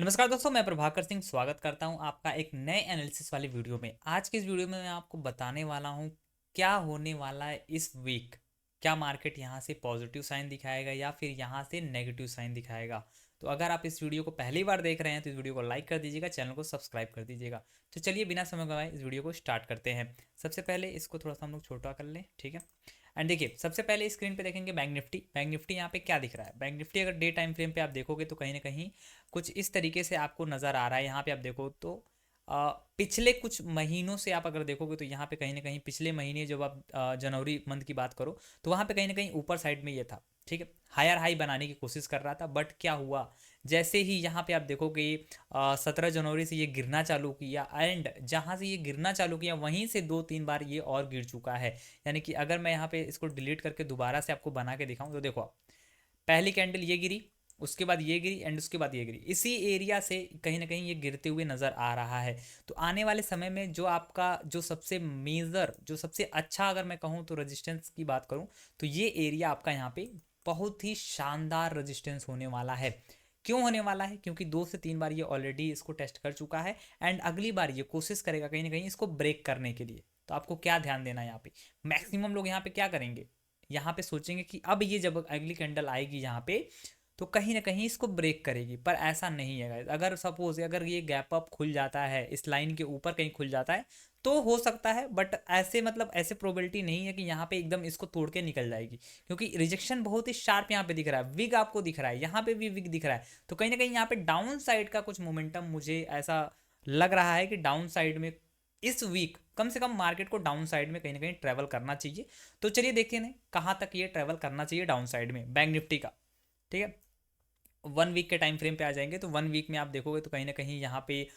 नमस्कार दोस्तों, मैं प्रभाकर सिंह स्वागत करता हूं आपका एक नए एनालिसिस वाली वीडियो में। आज की इस वीडियो में मैं आपको बताने वाला हूं क्या होने वाला है इस वीक। क्या मार्केट यहां से पॉजिटिव साइन दिखाएगा या फिर यहां से नेगेटिव साइन दिखाएगा। तो अगर आप इस वीडियो को पहली बार देख रहे हैं तो इस वीडियो को लाइक कर दीजिएगा, चैनल को सब्सक्राइब कर दीजिएगा। तो चलिए बिना समय गवाए इस वीडियो को स्टार्ट करते हैं। सबसे पहले इसको थोड़ा सा हम लोग छोटा कर लें, ठीक है। एंड देखिए, सबसे पहले स्क्रीन पे देखेंगे बैंक निफ्टी यहाँ पे क्या दिख रहा है। बैंक निफ्टी अगर डे टाइम फ्रेम पे आप देखोगे तो कहीं ना कहीं कुछ इस तरीके से आपको नज़र आ रहा है। यहाँ पे आप देखो तो पिछले कुछ महीनों से आप अगर देखोगे तो यहाँ पे कहीं ना कहीं पिछले महीने जब आप जनवरी मंथ की बात करो तो वहाँ पे कहीं ना कहीं ऊपर साइड में ये था, ठीक है। हायर हाई बनाने की कोशिश कर रहा था, बट क्या हुआ, जैसे ही यहाँ पे आप देखोगे 17 जनवरी से ये गिरना चालू किया एंड जहाँ से ये गिरना चालू किया वहीं से 2-3 बार ये और गिर चुका है। यानी कि अगर मैं यहाँ पे इसको डिलीट करके दोबारा से आपको बना के दिखाऊं तो देखो आप, पहली कैंडल ये गिरी, उसके बाद ये गिरी एंड उसके बाद ये गिरी। इसी एरिया से कहीं ना कहीं ये गिरते हुए नज़र आ रहा है। तो आने वाले समय में जो आपका जो सबसे मेजर जो सबसे अच्छा अगर मैं कहूँ तो रेजिस्टेंस की बात करूँ तो ये एरिया आपका यहाँ पे बहुत ही शानदार रेजिस्टेंस होने वाला है। क्यों होने वाला है? क्योंकि 2 से 3 बार ये ऑलरेडी इसको टेस्ट कर चुका है एंड अगली बार ये कोशिश करेगा कहीं ना कहीं इसको ब्रेक करने के लिए। तो आपको क्या ध्यान देना है यहाँ पे, मैक्सिमम लोग यहाँ पे क्या करेंगे, यहाँ पे सोचेंगे कि अब ये जब अगली कैंडल आएगी यहाँ पे तो कहीं ना कहीं इसको ब्रेक करेगी, पर ऐसा नहीं है guys। अगर सपोज अगर ये गैप अप खुल जाता है, इस लाइन के ऊपर कहीं खुल जाता है तो हो सकता है, बट ऐसे मतलब ऐसे प्रोबेबिलिटी नहीं है कि यहाँ पे एकदम इसको तोड़ के निकल जाएगी, क्योंकि रिजेक्शन बहुत ही शार्प यहाँ पे दिख रहा है। विग आपको दिख रहा है, यहाँ पे भी विग दिख रहा है। तो कहीं ना कहीं यहाँ पे डाउन साइड का कुछ मोमेंटम मुझे ऐसा लग रहा है कि डाउन साइड में इस वीक कम से कम मार्केट को डाउन साइड में कहीं ना कहीं ट्रेवल करना चाहिए। तो चलिए देखते हैं कहाँ तक ये ट्रेवल करना चाहिए डाउन साइड में बैंक निफ्टी का, ठीक है। 1 वीक के टाइम फ्रेम पे आ जाएंगे तो 1 वीक में आप देखोगे तो कहीं ना कहीं यहाँ पे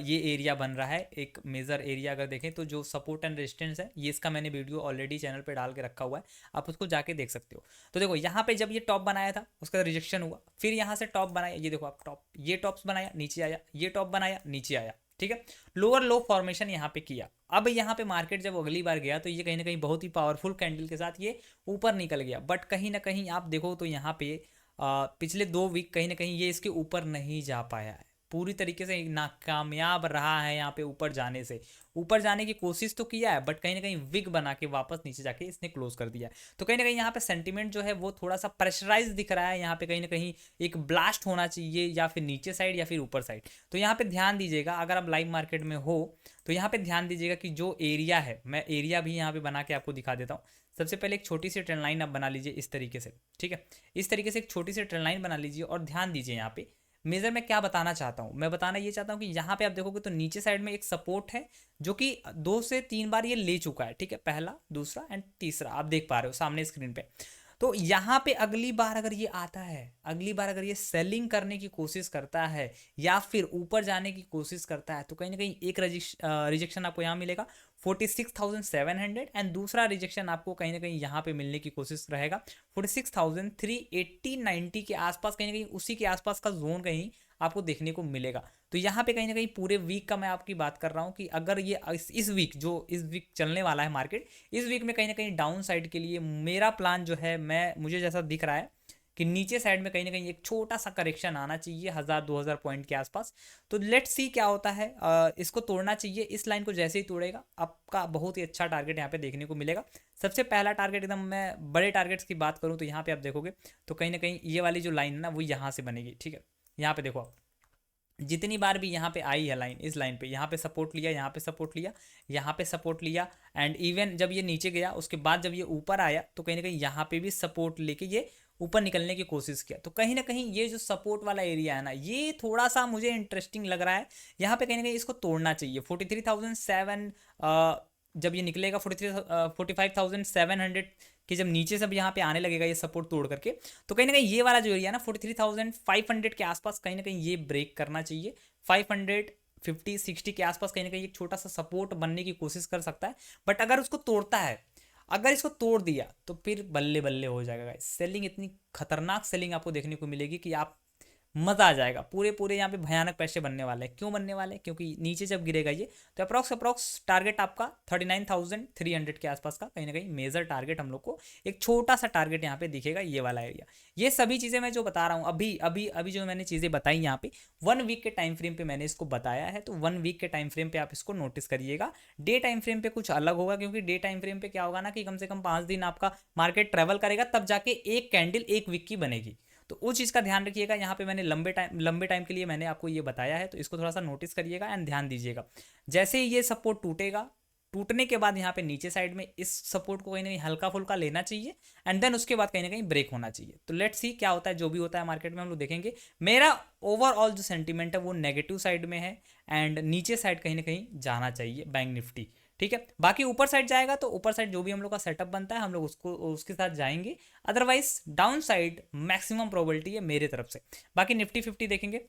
ये एरिया बन रहा है एक मेजर एरिया। अगर देखें तो जो सपोर्ट एंड रेजिस्टेंस है ये, इसका मैंने वीडियो ऑलरेडी चैनल पे डाल के रखा हुआ है, आप उसको जाके देख सकते हो। तो देखो यहाँ पे जब ये टॉप बनाया था उसका रिजेक्शन हुआ, फिर यहाँ से टॉप बनाया, ये देखो आप टॉप, ये टॉप्स बनाया नीचे आया, ये टॉप बनाया नीचे आया, ठीक है। लोअर लो फॉर्मेशन यहाँ पे किया। अब यहाँ पे मार्केट जब अगली बार गया तो ये कहीं ना कहीं बहुत ही पावरफुल कैंडल के साथ ये ऊपर निकल गया, बट कहीं ना कहीं आप देखो तो यहाँ पे पिछले 2 वीक कहीं ना कहीं ये इसके ऊपर नहीं जा पाया है, पूरी तरीके से नाकामयाब रहा है यहाँ पे ऊपर जाने से। ऊपर जाने की कोशिश तो किया है बट कहीं ना कहीं विग बना के वापस नीचे जाके इसने क्लोज कर दिया है। तो कहीं ना कहीं यहाँ पे सेंटीमेंट जो है वो थोड़ा सा प्रेशराइज दिख रहा है। यहाँ पे कहीं ना कहीं एक ब्लास्ट होना चाहिए, या फिर नीचे साइड या फिर ऊपर साइड। तो यहाँ पे ध्यान दीजिएगा, अगर आप लाइव मार्केट में हो तो यहाँ पे ध्यान दीजिएगा कि जो एरिया है, मैं एरिया भी यहाँ पे बना के आपको दिखा देता हूँ। सबसे पहले एक छोटी सी ट्रेंड लाइन आप बना लीजिए इस तरीके से, ठीक है। इस तरीके से एक छोटी सी ट्रेंड लाइन बना लीजिए और ध्यान दीजिए यहाँ पे मेजर मैं क्या बताना चाहता हूँ। मैं बताना ये चाहता हूँ कि यहाँ पे आप देखोगे तो नीचे साइड में एक सपोर्ट है जो कि 2 से 3 बार ये ले चुका है, ठीक है। पहला, दूसरा एंड तीसरा आप देख पा रहे हो सामने स्क्रीन पे। तो यहाँ पे अगली बार अगर ये आता है, अगली बार अगर ये सेलिंग करने की कोशिश करता है या फिर ऊपर जाने की कोशिश करता है तो कहीं ना कहीं एक रिजेक्शन आपको यहाँ मिलेगा 46,700 एंड दूसरा रिजेक्शन आपको कहीं ना कहीं यहाँ पे मिलने की कोशिश रहेगा 46,380-90 के आसपास, कहीं ना कहीं उसी के आसपास का जोन कहीं आपको देखने को मिलेगा। तो यहाँ पे कहीं ना कहीं पूरे वीक का मैं आपकी बात कर रहा हूँ कि अगर ये इस वीक जो इस वीक चलने वाला है मार्केट, इस वीक में कहीं ना कहीं डाउन साइड के लिए मेरा प्लान जो है, मैं मुझे जैसा दिख रहा है कि नीचे साइड में कहीं ना कहीं एक छोटा सा करेक्शन आना चाहिए 1000-2000 पॉइंट के आसपास। तो लेट्स सी क्या होता है। इसको तोड़ना चाहिए, इस लाइन को जैसे ही तोड़ेगा आपका बहुत ही अच्छा टारगेट यहाँ पे देखने को मिलेगा। सबसे पहला टारगेट, एकदम मैं बड़े टारगेट्स की बात करूँ तो यहाँ पे आप देखोगे तो कहीं ना कहीं ये वाली जो लाइन है ना वो यहाँ से बनेगी, ठीक है। यहाँ पे देखो आप, जितनी बार भी यहाँ पे आई है लाइन, इस लाइन पे यहाँ पे सपोर्ट लिया, यहाँ पे सपोर्ट लिया, यहाँ पे सपोर्ट लिया एंड इवन जब ये नीचे गया उसके बाद जब ये ऊपर आया तो कहीं ना कहीं यहाँ पे भी सपोर्ट लेके ये ऊपर निकलने की कोशिश किया। तो कहीं ना कहीं ये जो सपोर्ट वाला एरिया है ना ये थोड़ा सा मुझे इंटरेस्टिंग लग रहा है। यहाँ पे कहीं ना कहीं इसको तोड़ना चाहिए 43,007, जब ये निकलेगा 45,700 कि जब नीचे से यहाँ पे आने लगेगा ये सपोर्ट तोड़ करके, तो कहीं ना कहीं ये वाला जो एरिया ना 43,500 के आसपास कहीं ना कहीं ये ब्रेक करना चाहिए। 550-60 के आसपास कहीं ना कहीं एक छोटा सा सपोर्ट बनने की कोशिश कर सकता है, बट अगर उसको तोड़ता है, अगर इसको तोड़ दिया तो फिर बल्ले बल्ले हो जाएगा गाइस। सेलिंग इतनी खतरनाक सेलिंग आपको देखने को मिलेगी कि आप मज़ा आ जाएगा। पूरे पूरे यहाँ पे भयानक पैसे बनने वाले हैं। क्यों बनने वाले हैं? क्योंकि नीचे जब गिरेगा ये तो अप्रॉक्स टारगेट आपका 39,300 के आसपास का कहीं ना कहीं मेजर टारगेट हम लोग को, एक छोटा सा टारगेट यहाँ पे दिखेगा, ये वाला एरिया। ये सभी चीज़ें मैं जो बता रहा हूँ अभी अभी अभी जो मैंने चीज़ें बताई यहाँ पे 1 वीक के टाइम फ्रेम पे मैंने इसको बताया है, तो 1 वीक के टाइम फ्रेम पे आप इसको नोटिस करिएगा। डे टाइम फ्रेम पे कुछ अलग होगा, क्योंकि डे टाइम फ्रेम पे क्या होगा ना कि कम से कम 5 दिन आपका मार्केट ट्रेवल करेगा, तब जाके एक कैंडल 1 वीक की बनेगी। तो उस चीज़ का ध्यान रखिएगा। यहाँ पे मैंने लंबे टाइम के लिए मैंने आपको ये बताया है, तो इसको थोड़ा सा नोटिस करिएगा एंड ध्यान दीजिएगा। जैसे ही ये सपोर्ट टूटेगा, टूटने के बाद यहाँ पे नीचे साइड में इस सपोर्ट को कहीं ना कहीं हल्का फुल्का लेना चाहिए एंड देन उसके बाद कहीं ना कहीं ब्रेक होना चाहिए। तो लेट्स सी क्या होता है, जो भी होता है मार्केट में हम लोग देखेंगे। मेरा ओवरऑल जो सेंटीमेंट है वो नेगेटिव साइड में है एंड नीचे साइड कहीं ना कहीं जाना चाहिए बैंक निफ्टी। ठीक है, बाकी ऊपर साइड जाएगा तो ऊपर साइड जो भी हम लोग का सेटअप बनता है हम लोग उसको उसके साथ जाएंगे। Otherwise down side maximum probability है मेरे तरफ से। बाकी निफ्टी 50 देखेंगे।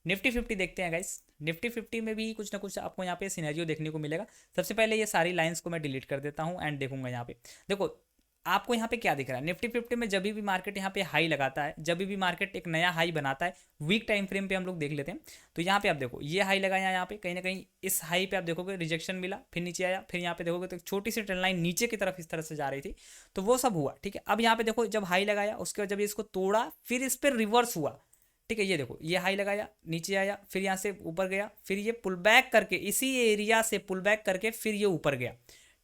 निफ्टी 50 देखते हैं गाइस। निफ्टी 50 में भी कुछ ना कुछ आपको यहाँ पे सिनेरियो देखने को मिलेगा। सबसे पहले ये सारी लाइंस को मैं डिलीट कर देता हूँ एंड देखूंगा यहाँ पे। देखो आपको यहाँ पे क्या दिख रहा है, निफ्टी 50 में जब भी मार्केट यहाँ पे हाई लगाता है, जब भी मार्केट एक नया हाई बनाता है, वीक टाइम फ्रेम पे हम लोग देख लेते हैं। तो यहाँ पे आप देखो ये हाई लगाया, यहाँ पे कहीं ना कहीं इस हाई पे आप देखोगे रिजेक्शन मिला, फिर नीचे आया, फिर यहाँ पे देखोगे तो एक छोटी सी ट्रेंड लाइन नीचे की तरफ इस तरह से जा रही थी, तो वो सब हुआ। ठीक है, अब यहाँ पे देखो जब हाई लगाया उसके बाद जब इसको तोड़ा फिर इस पर रिवर्स हुआ। ठीक है, ये देखो ये हाई लगाया, नीचे आया, फिर यहाँ से ऊपर गया, फिर ये पुल बैक करके इसी एरिया से पुल बैक करके फिर ये ऊपर गया।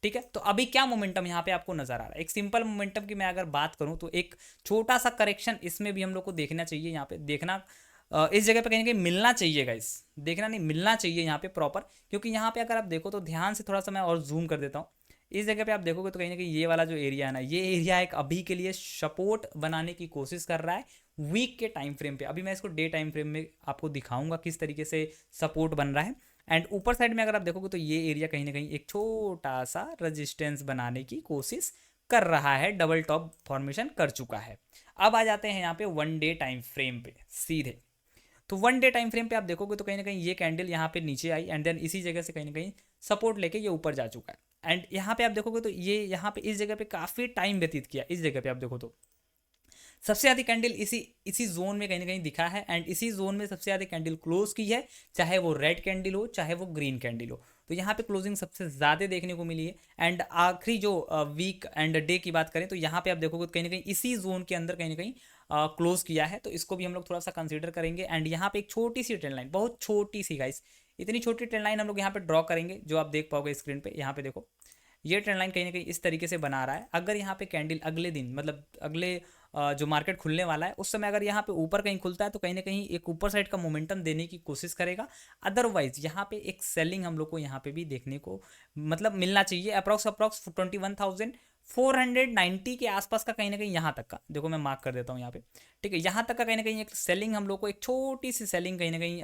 ठीक है, तो अभी क्या मोमेंटम यहाँ पे आपको नजर आ रहा है, एक सिंपल मोमेंटम की मैं अगर बात करूँ तो एक छोटा सा करेक्शन इसमें भी हम लोग को देखना चाहिए। यहाँ पे देखना इस जगह पे कहीं ना कहीं मिलना चाहिए गाइस, देखना नहीं मिलना चाहिए यहाँ पे प्रॉपर। क्योंकि यहाँ पे अगर आप देखो तो ध्यान से थोड़ा सा मैं और जूम कर देता हूँ, इस जगह पे आप देखोगे तो कहीं ना कहीं ये वाला जो एरिया है ना, ये एरिया एक अभी के लिए सपोर्ट बनाने की कोशिश कर रहा है वीक के टाइम फ्रेम पे। अभी मैं इसको डे टाइम फ्रेम में आपको दिखाऊंगा किस तरीके से सपोर्ट बन रहा है। एंड ऊपर साइड में अगर आप देखोगे तो ये एरिया कहीं ना कहीं एक छोटा सा रेजिस्टेंस बनाने की कोशिश कर रहा है, डबल टॉप फॉर्मेशन कर चुका है। अब आ जाते हैं यहाँ पे 1 डे टाइम फ्रेम पे सीधे। तो 1 डे टाइम फ्रेम पे आप देखोगे तो कहीं ना कहीं ये कैंडल यहाँ पे नीचे आई एंड देन इसी जगह से कहीं ना कहीं सपोर्ट लेके ये ऊपर जा चुका है। एंड यहाँ पे आप देखोगे तो ये यहाँ पे इस जगह पे काफ़ी टाइम व्यतीत किया। इस जगह पे आप देखो तो सबसे ज़्यादा कैंडल इसी इसी जोन में कहीं ना कहीं दिखा है एंड इसी जोन में सबसे ज़्यादा कैंडल क्लोज की है, चाहे वो रेड कैंडल हो चाहे वो ग्रीन कैंडल हो। तो यहाँ पे क्लोजिंग सबसे ज़्यादा देखने को मिली है। एंड आखिरी जो वीक एंड डे की बात करें तो यहाँ पे आप देखोगे कहीं ना कहीं इसी जोन के अंदर कहीं ना कहीं क्लोज किया है, तो इसको भी हम लोग थोड़ा सा कंसीडर करेंगे। एंड यहाँ पे एक छोटी सी ट्रेंड लाइन, बहुत छोटी सी गाइस, इतनी छोटी ट्रेंड लाइन हम लोग यहाँ पे ड्रॉ करेंगे जो आप देख पाओगे स्क्रीन पे। यहाँ पे देखो ये ट्रेंड लाइन कहीं ना कहीं इस तरीके से बना रहा है। अगर यहाँ पे कैंडल अगले दिन मतलब अगले जो मार्केट खुलने वाला है उस समय अगर यहाँ पे ऊपर कहीं खुलता है तो कहीं ना कहीं एक ऊपर साइड का मोमेंटम देने की कोशिश करेगा। अदरवाइज यहाँ पे एक सेलिंग हम लोग को यहाँ पे भी देखने को मतलब मिलना चाहिए। अप्रॉक्स 21,490 के आसपास का कहीं ना कहीं यहाँ तक का देखो मैं मार्क कर देता हूँ यहाँ पे। ठीक है, यहाँ तक का कहीं ना कहीं एक सेलिंग हम लोग को, एक छोटी सी सेलिंग कहीं ना कहीं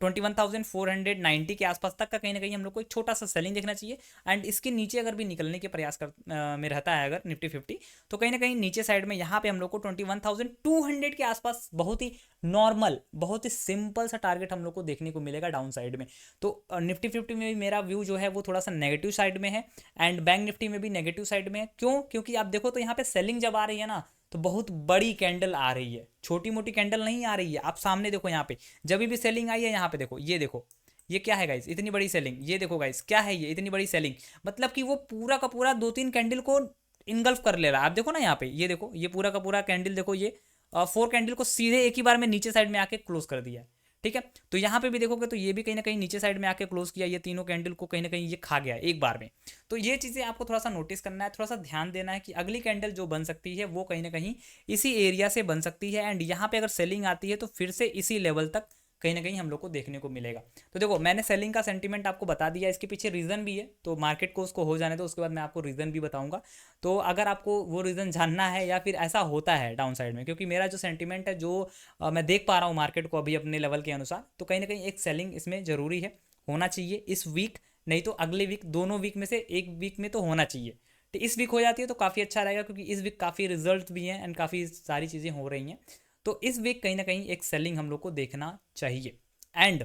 21,490 के आसपास तक का कहीं ना कहीं हम लोग को एक छोटा सा सेलिंग देखना चाहिए। एंड इसके नीचे अगर भी निकलने के प्रयास में रहता है अगर निफ्टी 50 तो कहीं ना कहीं नीचे साइड में यहाँ पे हम लोग को 21,200 के आसपास बहुत ही नॉर्मल, बहुत ही सिंपल सा टारगेट हम लोग को देखने को मिलेगा डाउन साइड में। तो निफ्टी 50 में भी मेरा व्यू जो है वो थोड़ा सा नेगेटिव साइड में है एंड बैंक निफ्टी में भी नेगेटिव साइड में है। क्यों? क्योंकि आप देखो तो यहाँ पे सेलिंग जब आ रही है ना तो बहुत बड़ी कैंडल आ रही है, छोटी मोटी कैंडल नहीं आ रही है। आप सामने देखो यहाँ पे जब भी सेलिंग आई है यहाँ पे देखो, ये देखो ये क्या है गाइस, इतनी बड़ी सेलिंग। ये देखो गाइस क्या है ये इतनी बड़ी सेलिंग, मतलब कि वो पूरा का पूरा 2-3 कैंडल को इनगल्फ कर ले रहा है। आप देखो ना यहाँ पे, ये देखो ये पूरा का पूरा कैंडल देखो, ये 4 कैंडल को सीधे एक ही बार में नीचे साइड में आके क्लोज कर दिया है। ठीक है, तो यहाँ पे भी देखोगे तो ये भी कहीं ना कहीं नीचे साइड में आके क्लोज किया, ये तीनों कैंडल को कहीं ना कहीं ये खा गया एक बार में। तो ये चीज़ें आपको थोड़ा सा नोटिस करना है, थोड़ा सा ध्यान देना है कि अगली कैंडल जो बन सकती है वो कहीं ना कहीं इसी एरिया से बन सकती है। एंड यहाँ पे अगर सेलिंग आती है तो फिर से इसी लेवल तक कहीं ना कहीं हम लोग को देखने को मिलेगा। तो देखो मैंने सेलिंग का सेंटीमेंट आपको बता दिया, इसके पीछे रीज़न भी है, तो मार्केट को उसको हो जाने दो, उसके बाद मैं आपको रीज़न भी बताऊंगा। तो अगर आपको वो रीज़न जानना है या फिर ऐसा होता है डाउन साइड में, क्योंकि मेरा जो सेंटीमेंट है जो मैं देख पा रहा हूँ मार्केट को अभी अपने लेवल के अनुसार, तो कहीं ना कहीं एक सेलिंग इसमें ज़रूरी है, होना चाहिए इस वीक, नहीं तो अगले वीक, दोनों वीक में से एक वीक में तो होना चाहिए। तो इस वीक हो जाती है तो काफ़ी अच्छा रहेगा, क्योंकि इस वीक काफ़ी रिजल्ट भी हैं एंड काफ़ी सारी चीज़ें हो रही हैं। तो इस वीक कहीं ना कहीं एक सेलिंग हम लोग को देखना चाहिए। एंड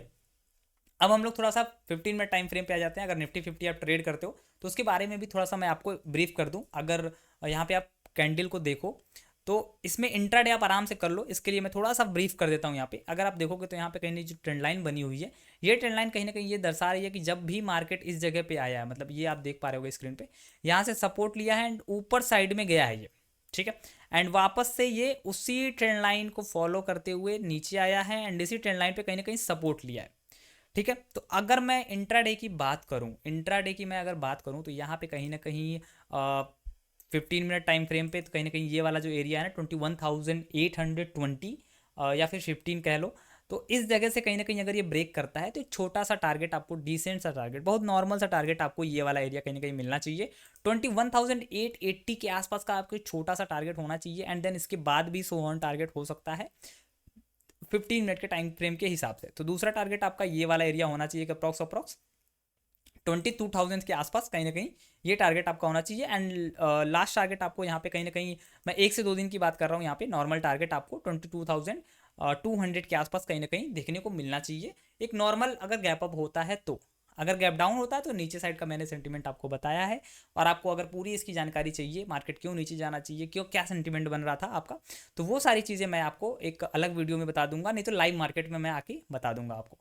अब हम लोग थोड़ा सा 15 मिनट टाइम फ्रेम पे आ जाते हैं। अगर निफ्टी 50 आप ट्रेड करते हो तो उसके बारे में भी थोड़ा सा मैं आपको ब्रीफ कर दूं। अगर यहाँ पे आप कैंडल को देखो तो इसमें इंट्राडे आप आराम से कर लो। इसके लिए मैं थोड़ा सा ब्रीफ कर देता हूँ यहाँ पे। अगर आप देखोगे तो यहाँ पे कहीं जो ट्रेंड लाइन बनी हुई है, ये ट्रेंड लाइन कहीं ना कहीं ये दर्शा रही है कि जब भी मार्केट इस जगह पे आया है, मतलब ये आप देख पा रहे होगे स्क्रीन पे, यहाँ से सपोर्ट लिया है एंड ऊपर साइड में गया है ये, ठीक है। एंड वापस से ये उसी ट्रेंड लाइन को फॉलो करते हुए नीचे आया है एंड इसी ट्रेंड लाइन पे कहीं ना कहीं सपोर्ट लिया है, ठीक है। तो अगर मैं इंट्राडे की बात करूं, इंट्राडे की मैं अगर बात करूं तो यहाँ पे कहीं ना कहीं 15 मिनट टाइम फ्रेम पे तो कहीं ना कहीं ये वाला जो एरिया है ना 21,820 या फिर 15 कह लो, तो इस जगह से कहीं ना कहीं अगर ये ब्रेक करता है तो एक छोटा सा टारगेट आपको, डिसेंट सा टारगेट, बहुत नॉर्मल सा टारगेट आपको ये वाला एरिया कहीं ना कहीं मिलना चाहिए। 21,880 के आसपास का आपको छोटा सा टारगेट होना चाहिए एंड देन इसके बाद भी सो ऑन टारगेट हो सकता है 15 मिनट के टाइम फ्रेम के हिसाब से। तो दूसरा टारगेट आपका ये वाला एरिया होना चाहिए कि अप्रॉक्स 22,000 के आसपास कहीं ना कहीं ये टारगेट आपका होना चाहिए। एंड लास्ट टारगेट आपको यहाँ पे कहीं ना कहीं, मैं 1 से 2 दिन की बात कर रहा हूँ, यहाँ पे नॉर्मल टारगेट आपको 22,200 के आसपास कहीं ना कहीं देखने को मिलना चाहिए। एक नॉर्मल अगर गैप अप होता है तो, अगर गैप डाउन होता है तो नीचे साइड का मैंने सेंटीमेंट आपको बताया है। और आपको अगर पूरी इसकी जानकारी चाहिए, मार्केट क्यों नीचे जाना चाहिए, क्यों, क्या सेंटीमेंट बन रहा था आपका, तो वो सारी चीज़ें मैं आपको एक अलग वीडियो में बता दूंगा, नहीं तो लाइव मार्केट में मैं आके बता दूंगा आपको।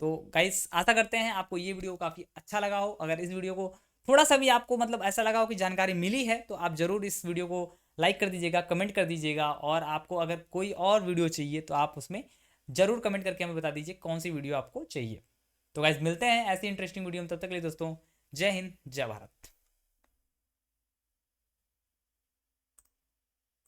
तो गाइस आशा करते हैं आपको ये वीडियो काफ़ी अच्छा लगा हो। अगर इस वीडियो को थोड़ा सा भी आपको मतलब ऐसा लगा हो कि जानकारी मिली है तो आप ज़रूर इस वीडियो को लाइक कर दीजिएगा, कमेंट कर दीजिएगा। और आपको अगर कोई और वीडियो चाहिए तो आप उसमें ज़रूर कमेंट करके हमें बता दीजिए कौन सी वीडियो आपको चाहिए। तो गाइस मिलते हैं ऐसी इंटरेस्टिंग वीडियो में, तब तक के लिए दोस्तों जय हिंद जय भारत।